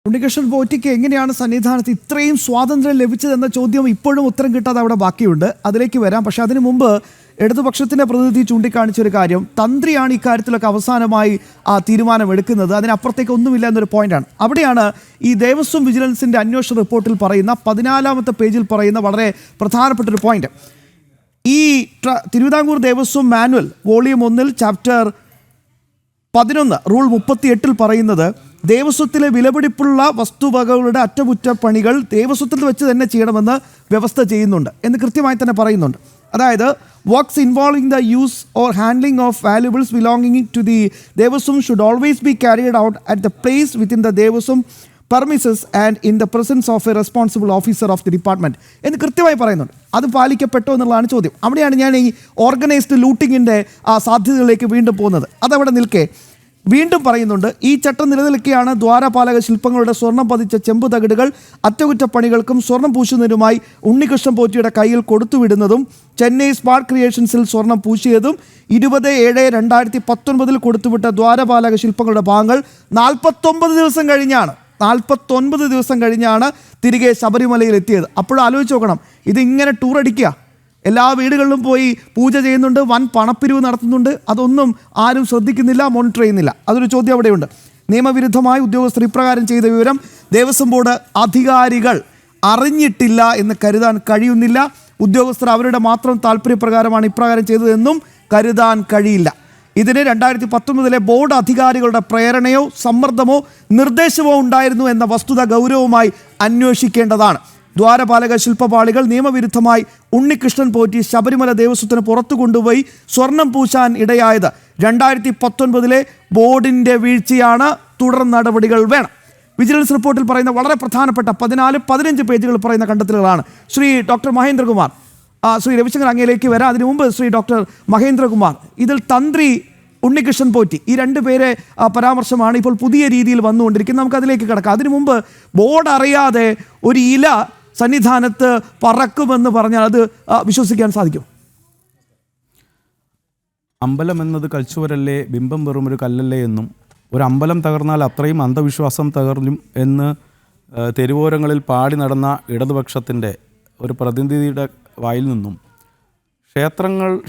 ഉണ്ണികൃഷ്ണൻ പോറ്റിക്ക് എങ്ങനെയാണ് സന്നിധാനത്ത് ഇത്രയും സ്വാതന്ത്ര്യം ലഭിച്ചതെന്ന ചോദ്യം ഇപ്പോഴും ഉത്തരം കിട്ടാതെ അവിടെ ബാക്കിയുണ്ട്. അതിലേക്ക് വരാം. പക്ഷെ അതിനു മുമ്പ് ഇടതുപക്ഷത്തിൻ്റെ പ്രതിനിധി ചൂണ്ടിക്കാണിച്ചൊരു കാര്യം, തന്ത്രിയാണ് ഇക്കാര്യത്തിലൊക്കെ അവസാനമായി ആ തീരുമാനമെടുക്കുന്നത്, അതിനപ്പുറത്തേക്ക് ഒന്നുമില്ല എന്നൊരു പോയിന്റാണ്. അവിടെയാണ് ഈ ദേവസ്വം വിജിലൻസിൻ്റെ അന്വേഷണ റിപ്പോർട്ടിൽ പറയുന്ന 14-ാമത്തെ പേജിൽ പറയുന്ന വളരെ പ്രധാനപ്പെട്ടൊരു പോയിന്റ്. ഈ Thiruvithamkoor Devaswom manual volume 1 chapter 11 rule 38 പറയുന്നത് ദേവസ്വത്തിലെ വിലപിടിപ്പുള്ള വസ്തുവകകളുടെ അറ്റകുറ്റപ്പണികൾ ദേവസ്വത്തിൽ വെച്ച് തന്നെ ചെയ്യണമെന്ന് വ്യവസ്ഥ ചെയ്യുന്നുണ്ട് എന്ന് കൃത്യമായി തന്നെ പറയുന്നുണ്ട്. അതായത് works involving the use or handling of valuables belonging to the Devaswom should always be carried out at the place within the Devaswom premises and in the presence of a responsible officer of the department എന്ന് കൃത്യമായി പറയുന്നുണ്ട്. അത് പാലിക്കപ്പെട്ടോ എന്നുള്ളതാണ് ചോദ്യം. അവിടെയാണ് ഞാൻ ഈ organised ലൂട്ടിങ്ങിൻ്റെ സാധ്യതകളിലേക്ക് വീണ്ടും പോകുന്നത്. അതവിടെ നിൽക്കെ വീണ്ടും പറയുന്നുണ്ട്, ഈ ചട്ടം നിലനിൽക്കെയാണ് ദ്വാരപാലക ശില്പങ്ങളുടെ സ്വർണം പതിച്ച ചെമ്പ് തകിടുകൾ അറ്റകുറ്റപ്പണികൾക്കും സ്വർണം പൂശുന്നതിനുമായി ഉണ്ണികൃഷ്ണൻ പോറ്റിയുടെ കയ്യിൽ കൊടുത്തുവിടുന്നതും ചെന്നൈ സ്മാർട്ട് ക്രിയേഷൻസിൽ സ്വർണം പൂശിയതും 20/7/2019 കൊടുത്തുവിട്ട ദ്വാരപാലക ശില്പങ്ങളുടെ ഭാഗങ്ങൾ 49 ദിവസം കഴിഞ്ഞാണ് തിരികെ ശബരിമലയിൽ എത്തിയത്. അപ്പോഴും ആലോചിച്ച് നോക്കണം, ഇതിങ്ങനെ ടൂർ അടിക്കുക, എല്ലാ വീടുകളിലും പോയി പൂജ ചെയ്യുന്നുണ്ട്, വൻ പണപ്പിരിവ് നടത്തുന്നുണ്ട്, അതൊന്നും ആരും ശ്രദ്ധിക്കുന്നില്ല, മോണിറ്റർ ചെയ്യുന്നില്ല. അതൊരു ചോദ്യം അവിടെയുണ്ട്. നിയമവിരുദ്ധമായി ഉദ്യോഗസ്ഥർ ഇപ്രകാരം ചെയ്ത വിവരം ദേവസ്വം ബോർഡ് അധികാരികൾ അറിഞ്ഞിട്ടില്ല എന്ന് കരുതാൻ കഴിയുന്നില്ല. ഉദ്യോഗസ്ഥർ അവരുടെ മാത്രം താല്പര്യപ്രകാരമാണ് ഇപ്രകാരം ചെയ്തതെന്നും കരുതാൻ കഴിയില്ല. ഇതിന് 2019 ബോർഡ് അധികാരികളുടെ പ്രേരണയോ സമ്മർദ്ദമോ നിർദ്ദേശമോ ഉണ്ടായിരുന്നു എന്ന വസ്തുത ഗൗരവമായി അന്വേഷിക്കേണ്ടതാണ്. ദ്വാരപാലക ശില്പപാളികൾ നിയമവിരുദ്ധമായി ഉണ്ണികൃഷ്ണൻ പോറ്റി ശബരിമല ദേവസ്വത്തിന് പുറത്തു കൊണ്ടുപോയി സ്വർണം പൂശാൻ ഇടയായത് 2019 ബോർഡിൻ്റെ വീഴ്ചയാണ്. തുടർ നടപടികൾ വേണം. വിജിലൻസ് റിപ്പോർട്ടിൽ പറയുന്ന വളരെ പ്രധാനപ്പെട്ട 14-15 പേജുകൾ പറയുന്ന കണ്ടെത്തലുകളാണ്. ശ്രീ ഡോക്ടർ മഹേന്ദ്രകുമാർ, ശ്രീ രവിശങ്കർ അങ്ങയിലേക്ക് വരാം. അതിനു മുമ്പ് ശ്രീ ഡോക്ടർ മഹേന്ദ്രകുമാർ, ഇതിൽ തന്ത്രി ഉണ്ണികൃഷ്ണൻ പോറ്റി ഈ രണ്ടുപേരെ പരാമർശമാണ് ഇപ്പോൾ പുതിയ രീതിയിൽ വന്നുകൊണ്ടിരിക്കുന്നത്. നമുക്ക് അതിലേക്ക് കിടക്കാം. അതിനു മുമ്പ് ബോർഡ് അറിയാതെ ഒരു ഇല സന്നിധാനത്ത് പറക്കുമെന്ന് പറഞ്ഞാൽ അത് വിശ്വസിക്കാൻ സാധിക്കും? അമ്പലം എന്നത് കൽച്ചുവരല്ലേ, ബിംബം വെറും ഒരു കല്ലല്ലേ എന്നും ഒരു അമ്പലം തകർന്നാൽ അത്രയും അന്ധവിശ്വാസം തകർന്നും എന്ന് തെരുവോരങ്ങളിൽ പാടി നടന്ന ഇടതുപക്ഷത്തിൻ്റെ ഒരു പ്രതിനിധിയുടെ വായിൽ നിന്നും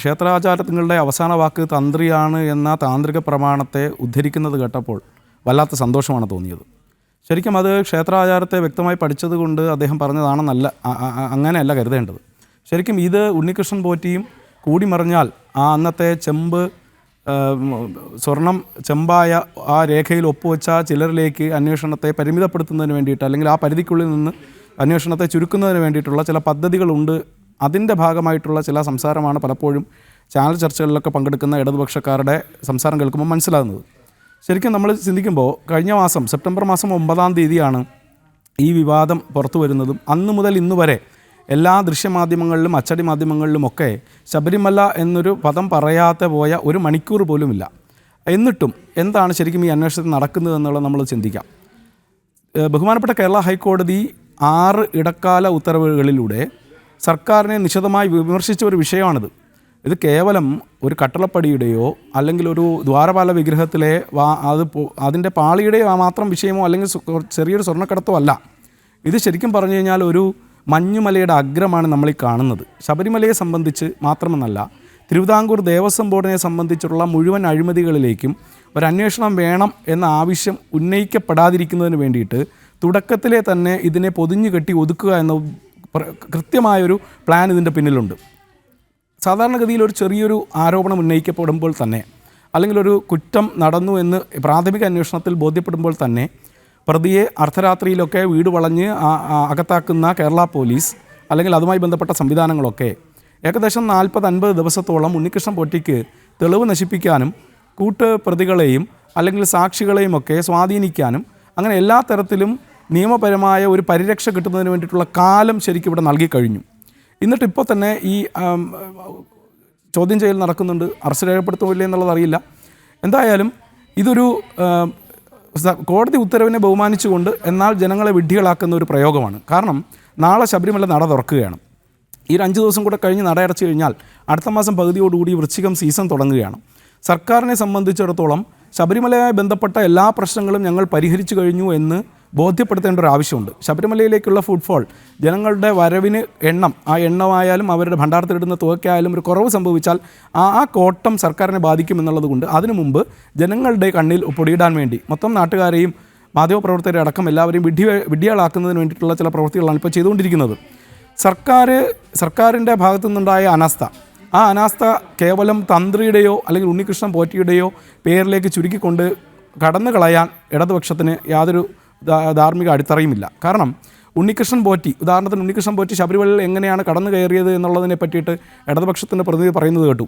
ക്ഷേത്രാചാരങ്ങളുടെ അവസാന വാക്ക് തന്ത്രിയാണ് എന്ന താന്ത്രിക പ്രമാണത്തെ ഉദ്ധരിക്കുന്നത് കേട്ടപ്പോൾ വല്ലാത്ത സന്തോഷമാണ് തോന്നിയത്. ശരിക്കും അത് ക്ഷേത്രാചാരത്തെ വ്യക്തമായി പഠിച്ചതുകൊണ്ട് അദ്ദേഹം പറഞ്ഞതാണെന്നല്ല, അങ്ങനെയല്ല കരുതേണ്ടത്. ശരിക്കും ഇത് ഉണ്ണികൃഷ്ണൻ പോറ്റിയും കൂടി മറിഞ്ഞാൽ ആ അന്നത്തെ സ്വർണം ചെമ്പായ ആ രേഖയിൽ ഒപ്പുവെച്ച ചിലരിലേക്ക് അന്വേഷണത്തെ പരിമിതപ്പെടുത്തുന്നതിന് വേണ്ടിയിട്ട്, അല്ലെങ്കിൽ ആ പരിധിക്കുള്ളിൽ നിന്ന് അന്വേഷണത്തെ ചുരുക്കുന്നതിന് വേണ്ടിയിട്ടുള്ള ചില പദ്ധതികളുണ്ട്. അതിൻ്റെ ഭാഗമായിട്ടുള്ള ചില സംസാരമാണ് പലപ്പോഴും ചാനൽ ചർച്ചകളിലൊക്കെ പങ്കെടുക്കുന്ന ഇടതുപക്ഷക്കാരുടെ സംസാരം കേൾക്കുമ്പോൾ മനസ്സിലാകുന്നത്. ശരിക്കും നമ്മൾ ചിന്തിക്കുമ്പോൾ കഴിഞ്ഞ മാസം സെപ്റ്റംബർ മാസം 9-ാം തീയതിയാണ് ഈ വിവാദം പുറത്തു വരുന്നതും അന്ന് മുതൽ ഇന്ന് വരെ എല്ലാ ദൃശ്യമാധ്യമങ്ങളിലും അച്ചടി മാധ്യമങ്ങളിലുമൊക്കെ ശബരിമല എന്നൊരു പദം പറയാതെ പോയ ഒരു മണിക്കൂർ പോലുമില്ല. എന്നിട്ടും എന്താണ് ശരിക്കും ഈ അന്വേഷണത്തിൽ നടക്കുന്നതെന്നുള്ളത് നമ്മൾ ചിന്തിക്കാം. ബഹുമാനപ്പെട്ട കേരള ഹൈക്കോടതി 6 ഇടക്കാല ഉത്തരവുകളിലൂടെ സർക്കാരിനെ നിശിതമായി വിമർശിച്ച ഒരു വിഷയമാണിത്. ഇത് കേവലം ഒരു കട്ടളപ്പടിയുടെയോ അല്ലെങ്കിൽ ഒരു ദ്വാരപാല വിഗ്രഹത്തിലെ അതിൻ്റെ പാളിയുടെയോ മാത്രം വിഷയമോ അല്ലെങ്കിൽ ചെറിയൊരു സ്വർണ്ണക്കടത്തോ അല്ല. ഇത് ശരിക്കും പറഞ്ഞു കഴിഞ്ഞാൽ ഒരു മഞ്ഞുമലയുടെ അഗ്രമാണ് നമ്മൾ ഈ കാണുന്നത്. ശബരിമലയെ സംബന്ധിച്ച് മാത്രമെന്നല്ല, തിരുവിതാംകൂർ ദേവസ്വം ബോർഡിനെ സംബന്ധിച്ചുള്ള മുഴുവൻ അഴിമതികളിലേക്കും ഒരു അന്വേഷണം വേണം എന്ന ആവശ്യം ഉന്നയിക്കപ്പെടാതിരിക്കുന്നതിന് വേണ്ടിയിട്ട് തുടക്കത്തിലെ തന്നെ ഇതിനെ പൊതിഞ്ഞു കെട്ടി ഒതുക്കുക എന്ന കൃത്യമായൊരു പ്ലാൻ ഇതിൻ്റെ പിന്നിലുണ്ട്. സാധാരണഗതിയിൽ ഒരു ചെറിയൊരു ആരോപണം ഉന്നയിക്കപ്പെടുമ്പോൾ തന്നെ, അല്ലെങ്കിൽ ഒരു കുറ്റം നടന്നു എന്ന് പ്രാഥമിക അന്വേഷണത്തിൽ ബോധ്യപ്പെടുമ്പോൾ തന്നെ പ്രതിയെ അർദ്ധരാത്രിയിലൊക്കെ വീട് വളഞ്ഞ് അകത്താക്കുന്ന കേരള പോലീസ് അല്ലെങ്കിൽ അതുമായി ബന്ധപ്പെട്ട സംവിധാനങ്ങളൊക്കെ ഏകദേശം 40-50 ദിവസത്തോളം ഉണ്ണികൃഷ്ണൻ പോറ്റിക്ക് തെളിവ് നശിപ്പിക്കാനും കൂട്ടുപ്രതികളെയും അല്ലെങ്കിൽ സാക്ഷികളെയും ഒക്കെ സ്വാധീനിക്കാനും അങ്ങനെ എല്ലാ തരത്തിലും നിയമപരമായ ഒരു പരിരക്ഷ കിട്ടുന്നതിന് വേണ്ടിയിട്ടുള്ള കാലം ശരിക്കും ഇവിടെ നൽകിക്കഴിഞ്ഞു. എന്നിട്ട് ഇപ്പോൾ തന്നെ ഈ ചോദ്യം ചെയ്യൽ നടക്കുന്നുണ്ട്. അറസ്റ്റ് രേഖപ്പെടുത്തുമില്ലേ എന്നുള്ളത് അറിയില്ല. എന്തായാലും ഇതൊരു കോടതി ഉത്തരവിനെ ബഹുമാനിച്ചുകൊണ്ട് എന്നാൽ ജനങ്ങളെ വിഡ്ഢികളാക്കുന്ന ഒരു പ്രയോഗമാണ്. കാരണം നാളെ ശബരിമല നട തുറക്കുകയാണ്. ഈ 5 ദിവസം കൂടെ കഴിഞ്ഞ് നട അടച്ചു കഴിഞ്ഞാൽ അടുത്ത മാസം പകുതിയോടുകൂടി വൃശ്ചികം സീസൺ തുടങ്ങുകയാണ്. സർക്കാരിനെ സംബന്ധിച്ചിടത്തോളം ശബരിമലയുമായി ബന്ധപ്പെട്ട എല്ലാ പ്രശ്നങ്ങളും ഞങ്ങൾ പരിഹരിച്ചു കഴിഞ്ഞു എന്ന് ബോധ്യപ്പെടുത്തേണ്ട ഒരു ആവശ്യമുണ്ട്. ശബരിമലയിലേക്കുള്ള ഫുട്ഫോൾ, ജനങ്ങളുടെ വരവിന് ആ എണ്ണമായാലും അവരുടെ ഭണ്ഡാരത്തിലിടുന്ന തുകയ്ക്കായാലും ഒരു കുറവ് സംഭവിച്ചാൽ ആ കോട്ടം സർക്കാരിനെ ബാധിക്കുമെന്നുള്ളത് കൊണ്ട് അതിനു മുമ്പ് ജനങ്ങളുടെ കണ്ണിൽ പൊടിയിടാൻ വേണ്ടി മൊത്തം നാട്ടുകാരെയും മാധ്യമപ്രവർത്തകരെ അടക്കം എല്ലാവരെയും വിഡ്ഢികളാക്കുന്നതിന് വേണ്ടിയിട്ടുള്ള ചില പ്രവൃത്തികളാണ് ഇപ്പോൾ ചെയ്തുകൊണ്ടിരിക്കുന്നത്. സർക്കാരിൻ്റെ ഭാഗത്തു നിന്നുണ്ടായ അനാസ്ഥ, ആ അനാസ്ഥ കേവലം തന്ത്രിയുടെയോ അല്ലെങ്കിൽ ഉണ്ണികൃഷ്ണൻ പോറ്റിയുടെയോ പേരിലേക്ക് ചുരുക്കിക്കൊണ്ട് കടന്നു കളയാൻ ഇടതുപക്ഷത്തിന് യാതൊരു ധാർമ്മിക അടിത്തറയുമില്ല. കാരണം ഉദാഹരണത്തിന് ഉണ്ണികൃഷ്ണൻ പോറ്റി ശബരിമലയിൽ എങ്ങനെയാണ് കടന്നു കയറിയത് എന്നുള്ളതിനെ പറ്റിയിട്ട് ഇടതുപക്ഷത്തിൻ്റെ പ്രതിനിധി പറയുന്നത് കേട്ടു.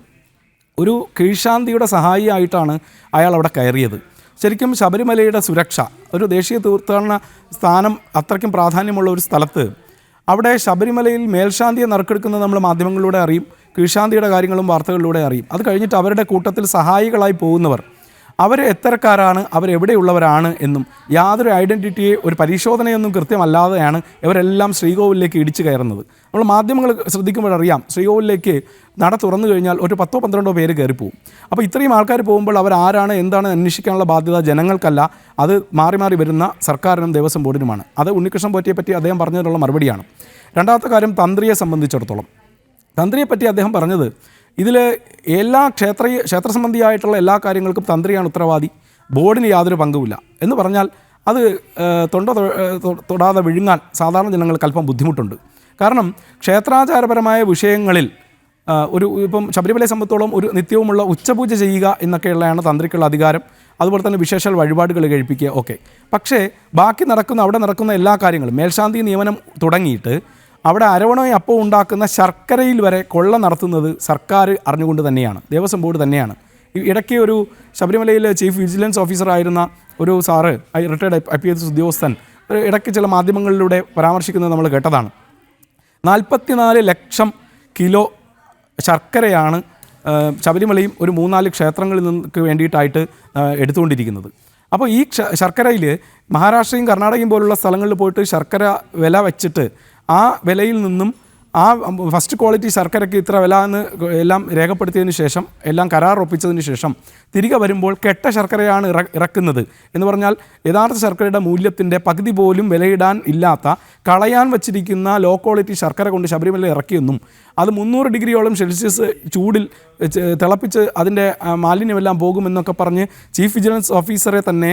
ഒരു കീഴ്ശാന്തിയുടെ സഹായിയായിട്ടാണ് അയാൾ അവിടെ കയറിയത്. ശരിക്കും ശബരിമലയുടെ സുരക്ഷ, ഒരു ദേശീയ തീർത്ഥാടന സ്ഥാനം അത്രയ്ക്കും പ്രാധാന്യമുള്ള ഒരു സ്ഥലത്ത് അവിടെ ശബരിമലയിൽ മേൽശാന്തിയെ നറുക്കെടുക്കുന്നത് നമ്മൾ മാധ്യമങ്ങളിലൂടെ അറിയും, കീഴ്ശാന്തിയുടെ കാര്യങ്ങളും വാർത്തകളിലൂടെ അറിയും. അത് കഴിഞ്ഞിട്ട് അവരുടെ കൂട്ടത്തിൽ സഹായികളായി പോകുന്നവർ അവർ എത്തരക്കാരാണ്, അവരെവിടെയുള്ളവരാണ് എന്നും യാതൊരു ഐഡൻറ്റിറ്റിയെ ഒരു പരിശോധനയൊന്നും കൃത്യമല്ലാതെയാണ് ഇവരെല്ലാം ശ്രീകോവിലേക്ക് ഇടിച്ചു കയറുന്നത്. നമ്മൾ മാധ്യമങ്ങൾ ശ്രദ്ധിക്കുമ്പോഴറിയാം, ശ്രീകോവിലേക്ക് നട തുറന്നു കഴിഞ്ഞാൽ ഒരു 10-12 പേര് കയറിപ്പോവും. അപ്പോൾ ഇത്രയും ആൾക്കാർ പോകുമ്പോൾ അവരാരാണ് എന്താണ് അന്വേഷിക്കാനുള്ള ബാധ്യത ജനങ്ങൾക്കല്ല, അത് മാറി മാറി വരുന്ന സർക്കാരിനും ദേവസ്വം ബോർഡിനുമാണ്. അത് ഉണ്ണികൃഷ്ണൻ പോറ്റിയെ പറ്റി അദ്ദേഹം പറഞ്ഞതിനുള്ള മറുപടിയാണ്. രണ്ടാമത്തെ കാര്യം, തന്ത്രിയെ സംബന്ധിച്ചിടത്തോളം തന്ത്രിയെപ്പറ്റി അദ്ദേഹം പറഞ്ഞത്, ഇതിൽ എല്ലാ ക്ഷേത്ര സംബന്ധിയായിട്ടുള്ള എല്ലാ കാര്യങ്ങൾക്കും തന്ത്രിയാണ് ഉത്തരവാദി, ബോർഡിന് യാതൊരു പങ്കുമില്ല എന്ന് പറഞ്ഞാൽ അത് തൊടാതെ വിഴുങ്ങാൻ സാധാരണ ജനങ്ങൾക്ക് അല്പം ബുദ്ധിമുട്ടുണ്ട്. കാരണം ക്ഷേത്രാചാരപരമായ വിഷയങ്ങളിൽ ഇപ്പം ശബരിമലയെ സംബന്ധിച്ചോളം ഒരു നിത്യവുമുള്ള ഉച്ചപൂജ ചെയ്യുക എന്നൊക്കെയുള്ളതാണ് തന്ത്രിക്കുള്ള അധികാരം. അതുപോലെ തന്നെ വിശേഷാൽ വഴിപാടുകൾ കഴിപ്പിക്കുക, ഓക്കെ. പക്ഷേ ബാക്കി അവിടെ നടക്കുന്ന എല്ലാ കാര്യങ്ങളും മേൽശാന്തി നിയമനം തുടങ്ങിയിട്ട് അവിടെ അരവണയും അപ്പവും ഉണ്ടാക്കുന്ന ശർക്കരയിൽ വരെ കൊള്ള നടത്തുന്നത് സർക്കാർ അറിഞ്ഞുകൊണ്ട് തന്നെയാണ്, ദേവസ്വം ബോർഡ് തന്നെയാണ്. ഇടയ്ക്ക് ഒരു ശബരിമലയിൽ ചീഫ് വിജിലൻസ് ഓഫീസറായിരുന്ന ഒരു സാറ്, റിട്ടയർഡ് IPS ഉദ്യോഗസ്ഥൻ ഇടയ്ക്ക് ചില മാധ്യമങ്ങളിലൂടെ പരാമർശിക്കുന്നത് നമ്മൾ കേട്ടതാണ്. 44 ലക്ഷം കിലോ ശർക്കരയാണ് ശബരിമലയും ഒരു 3-4 ക്ഷേത്രങ്ങളിൽ നിന്നൊക്കെ വേണ്ടിയിട്ടായിട്ട് എടുത്തുകൊണ്ടിരിക്കുന്നത്. അപ്പോൾ ഈ ശർക്കരയിൽ മഹാരാഷ്ട്രയും കർണാടകയും പോലുള്ള സ്ഥലങ്ങളിൽ പോയിട്ട് ശർക്കര വില വെച്ചിട്ട് ആ വിലയിൽ നിന്നും ആ ഫസ്റ്റ് ക്വാളിറ്റി ശർക്കരയ്ക്ക് ഇത്ര വില എന്ന് എല്ലാം രേഖപ്പെടുത്തിയതിന് ശേഷം, എല്ലാം കരാർ ഒപ്പിച്ചതിന് ശേഷം തിരികെ വരുമ്പോൾ കെട്ട ശർക്കരയാണ് ഇറക്കുന്നത് എന്ന് പറഞ്ഞാൽ യഥാർത്ഥ ശർക്കരയുടെ മൂല്യത്തിൻ്റെ പകുതി പോലും വിലയിടാൻ ഇല്ലാത്ത കളയാൻ വച്ചിരിക്കുന്ന ലോ ക്വാളിറ്റി ശർക്കര കൊണ്ട് ശബരിമല ഇറക്കിയെന്നും അത് 300 ഡിഗ്രിയോളം സെൽഷ്യസ് ചൂടിൽ തിളപ്പിച്ച് അതിൻ്റെ മാലിന്യമെല്ലാം പോകുമെന്നൊക്കെ പറഞ്ഞ് ചീഫ് വിജിലൻസ് ഓഫീസറെ തന്നെ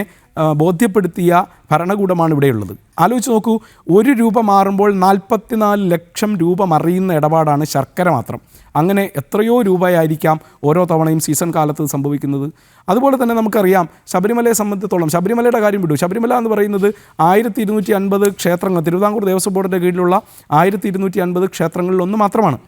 ബോധ്യപ്പെടുത്തിയ ഭരണകൂടമാണ് ഇവിടെയുള്ളത്. ആലോചിച്ച് നോക്കൂ, 1 രൂപ മാറുമ്പോൾ 44 ലക്ഷം രൂപ മറിയുന്ന ഇടപാടാണ് ശർക്കര മാത്രം. അങ്ങനെ എത്രയോ രൂപയായിരിക്കാം ഓരോ തവണയും സീസൺ കാലത്ത് സംഭവിക്കുന്നത്. അതുപോലെ തന്നെ നമുക്കറിയാം ശബരിമലയെ സംബന്ധിച്ചിടത്തോളം, ശബരിമലയുടെ കാര്യം വിട്ടു, ശബരിമല എന്ന് പറയുന്നത് 1250 ക്ഷേത്രങ്ങൾ, തിരുവിതാംകൂർ ദേവസ്വം ബോർഡിൻ്റെ കീഴിലുള്ള 1250 ക്ഷേത്രങ്ങളിലൊന്ന് മാത്രമാണ്.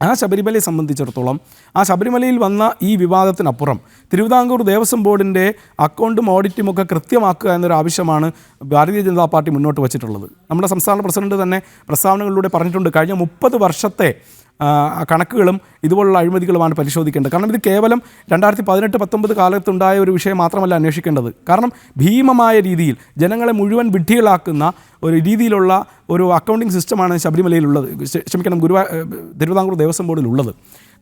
ആ ശബരിമലയെ സംബന്ധിച്ചിടത്തോളം ആ ശബരിമലയിൽ വന്ന ഈ വിവാദത്തിനപ്പുറം തിരുവിതാംകൂർ ദേവസ്വം ബോർഡിൻ്റെ അക്കൗണ്ടും ഓഡിറ്റും ഒക്കെ കൃത്യമാക്കുക എന്നൊരു ആവശ്യമാണ് ഭാരതീയ ജനതാ പാർട്ടി മുന്നോട്ട് വച്ചിട്ടുള്ളത്. നമ്മുടെ സംസ്ഥാന പ്രസിഡന്റ് തന്നെ പ്രസ്താവനകളിലൂടെ പറഞ്ഞിട്ടുണ്ട്, കഴിഞ്ഞ 30 വർഷത്തെ കണക്കുകളും ഇതുപോലുള്ള അഴിമതികളുമാണ് പരിശോധിക്കേണ്ടത്. കാരണം ഇത് കേവലം 2018-19 കാലത്തുണ്ടായ ഒരു വിഷയം മാത്രമല്ല അന്വേഷിക്കേണ്ടത്. കാരണം ഭീമമായ രീതിയിൽ ജനങ്ങളെ മുഴുവൻ വിഡ്ഢികളാക്കുന്ന ഒരു രീതിയിലുള്ള ഒരു അക്കൗണ്ടിങ് സിസ്റ്റമാണ് ശബരിമലയിലുള്ളത്, തിരുവിതാംകൂർ ദേവസ്വം ബോർഡിലുള്ളത്.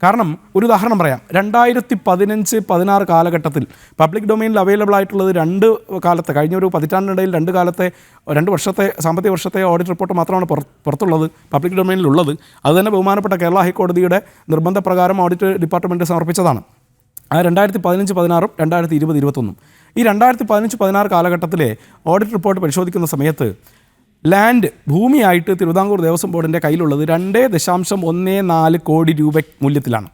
കാരണം ഒരു ഉദാഹരണം പറയാം, 2015-16 കാലഘട്ടത്തിൽ പബ്ലിക് ഡൊമൈനിൽ അവൈലബിൾ ആയിട്ടുള്ളത് കഴിഞ്ഞ ഒരു പതിറ്റാണ്ടിനിടയിൽ 2 വർഷത്തെ സാമ്പത്തിക വർഷത്തെ ഓഡിറ്റ് റിപ്പോർട്ട് മാത്രമാണ് പുറത്തുള്ളത്, പബ്ലിക് ഡൊമൈനിലുള്ളത്. അതുതന്നെ ബഹുമാനപ്പെട്ട കേരള ഹൈക്കോടതിയുടെ നിർബന്ധപ്രകാരം ഓഡിറ്റ് ഡിപ്പാർട്ട്മെൻറ്റ് സമർപ്പിച്ചതാണ്. ആ 2015-16 2020-21 ഈ 2015-16 കാലഘട്ടത്തിലെ ഓഡിറ്റ് റിപ്പോർട്ട് പരിശോധിക്കുന്ന സമയത്ത് ലാൻഡ് ഭൂമിയായിട്ട് തിരുവിതാംകൂർ ദേവസ്വം ബോർഡിൻ്റെ കയ്യിലുള്ളത് 2.14 കോടി രൂപ മൂല്യത്തിലാണ്.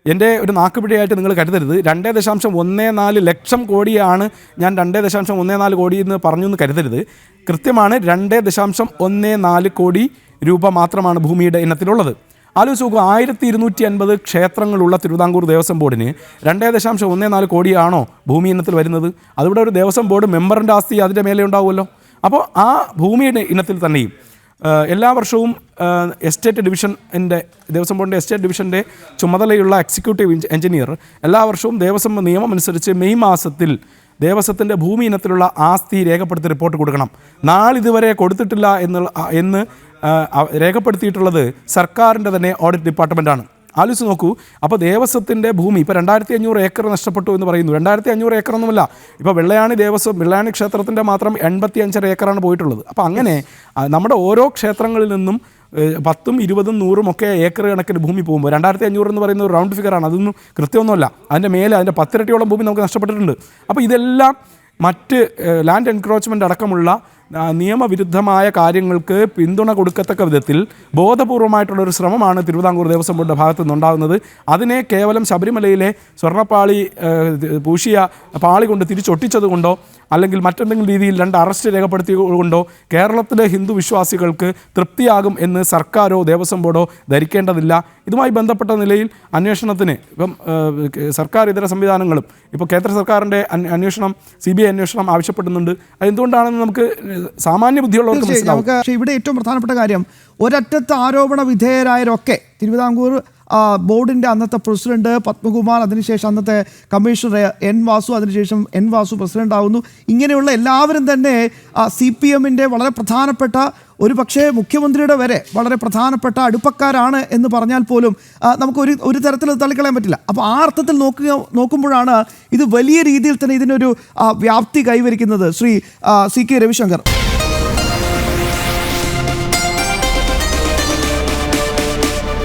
എൻ്റെ ഒരു നാക്കുപിഴയായിട്ട് നിങ്ങൾ കരുതരുത്, 2.14 ലക്ഷം കോടിയാണ് ഞാൻ 2.14 കോടി എന്ന് പറഞ്ഞു എന്ന് കരുതരുത്. കൃത്യമാണ് 2.14 കോടി രൂപ മാത്രമാണ് ഭൂമിയുടെ ഇനത്തിലുള്ളത്. ആലോചിച്ച് നോക്കൂ, 1250 ക്ഷേത്രങ്ങളുള്ള തിരുവിതാംകൂർ ദേവസ്വം ബോർഡിന് 2.14 കോടിയാണോ ഭൂമി ഇനത്തിൽ വരുന്നത്? അതിവിടെ ഒരു ദേവസ്വം ബോർഡ് മെമ്പറിൻ്റെ ആസ്തി അതിൻ്റെ മേലെ ഉണ്ടാവുമല്ലോ. അപ്പോൾ ആ ഭൂമിയുടെ ഇനത്തിൽ തന്നെയും എല്ലാ വർഷവും എസ്റ്റേറ്റ് ഡിവിഷൻ്റെ ദേവസ്വം ബോർഡിൻ്റെ എസ്റ്റേറ്റ് ഡിവിഷൻ്റെ ചുമതലയുള്ള എക്സിക്യൂട്ടീവ് എഞ്ചിനീയർ എല്ലാ വർഷവും ദേവസ്വം നിയമം അനുസരിച്ച് മെയ് മാസത്തിൽ ദേവസ്വത്തിൻ്റെ ഭൂമി ഇനത്തിലുള്ള ആസ്തി രേഖപ്പെടുത്തി റിപ്പോർട്ട് കൊടുക്കണം. നാളിതുവരെ കൊടുത്തിട്ടില്ല എന്ന് രേഖപ്പെടുത്തിയിട്ടുള്ളത് സർക്കാരിൻ്റെ തന്നെ ഓഡിറ്റ് ഡിപ്പാർട്ട്മെൻറ്റാണ്. ആലോചിച്ച് നോക്കൂ. അപ്പോൾ ദേവസ്വത്തിൻ്റെ ഭൂമി ഇപ്പോൾ 2500 ഏക്കർ നഷ്ടപ്പെട്ടു എന്ന് പറയുന്നു. 2500 ഏക്കറൊന്നുമല്ല, ഇപ്പോൾ വെള്ളയാണി ക്ഷേത്രത്തിൻ്റെ മാത്രം 85 ഏക്കറാണ് പോയിട്ടുള്ളത്. അപ്പോൾ അങ്ങനെ നമ്മുടെ ഓരോ ക്ഷേത്രങ്ങളിൽ നിന്നും 10ഉം 20ഉം 100ഉം ഒക്കെ ഏക്കർ കണക്കിന് ഭൂമി പോകുമ്പോൾ 2500 എന്ന് പറയുന്ന ഒരു റൗണ്ട് ഫിഗറാണ്, അതൊന്നും കൃത്യമൊന്നുമല്ല. അതിൻ്റെ മേലെ അതിൻ്റെ 10 ഇരട്ടിയോളം ഭൂമി നമുക്ക് നഷ്ടപ്പെട്ടിട്ടുണ്ട്. അപ്പോൾ ഇതെല്ലാം മറ്റ് ലാൻഡ് എൻക്രോച്ച്മെൻ്റ് അടക്കമുള്ള നിയമവിരുദ്ധമായ കാര്യങ്ങൾക്ക് പിന്തുണ കൊടുക്കത്തക്ക വിധത്തിൽ ബോധപൂർവമായിട്ടുള്ളൊരു ശ്രമമാണ് തിരുവിതാംകൂർ ദേവസ്വം ബോർഡിൻ്റെ ഭാഗത്തു നിന്നുണ്ടാകുന്നത്. അതിനെ കേവലം ശബരിമലയിലെ സ്വർണ്ണപ്പാളി പൂശിയ പാളി കൊണ്ട് തിരിച്ചൊട്ടിച്ചത് കൊണ്ടോ അല്ലെങ്കിൽ മറ്റെന്തെങ്കിലും രീതിയിൽ 2 അറസ്റ്റ് രേഖപ്പെടുത്തിയതുകൊണ്ടോ കേരളത്തിലെ ഹിന്ദു വിശ്വാസികൾക്ക് തൃപ്തിയാകും എന്ന് സർക്കാരോ ദേവസ്വം ബോർഡോ ധരിക്കേണ്ടതില്ല. ഇതുമായി ബന്ധപ്പെട്ട നിലയിൽ അന്വേഷണത്തിന് ഇപ്പം സർക്കാർ ഇതര സംവിധാനങ്ങളും ഇപ്പോൾ കേന്ദ്ര സർക്കാരിൻ്റെ അന്വേഷണം CBI അന്വേഷണം ആവശ്യപ്പെടുന്നുണ്ട്. അതെന്തുകൊണ്ടാണെന്ന് നമുക്ക് സാമാന്യ ബുദ്ധിയുള്ളവർക്ക് മനസ്സിലാവും. പക്ഷേ ഇവിടെ ഏറ്റവും പ്രധാനപ്പെട്ട കാര്യം, ഒരറ്റത്ത് ആരോപണ വിധേയരായവരൊക്കെ തിരുവിതാംകൂർ ബോർഡിൻ്റെ അന്നത്തെ പ്രസിഡന്റ് പത്മകുമാർ, അതിനുശേഷം അന്നത്തെ കമ്മീഷണർ N. വാസു, അതിനുശേഷം N. വാസു പ്രസിഡന്റ് ആവുന്നു. ഇങ്ങനെയുള്ള എല്ലാവരും തന്നെ CPMൻ്റെ വളരെ പ്രധാനപ്പെട്ട, ഒരു പക്ഷേ മുഖ്യമന്ത്രിയുടെ വരെ വളരെ പ്രധാനപ്പെട്ട അടുപ്പക്കാരാണ് എന്ന് പറഞ്ഞാൽ പോലും നമുക്ക് ഒരു തരത്തിൽ തള്ളിക്കളയാൻ പറ്റില്ല. അപ്പോൾ ആ അർത്ഥത്തിൽ നോക്കുമ്പോഴാണ് ഇത് വലിയ രീതിയിൽ തന്നെ ഇതിനൊരു വ്യാപ്തി കൈവരിക്കുന്നത്. ശ്രീ CK രവിശങ്കർ.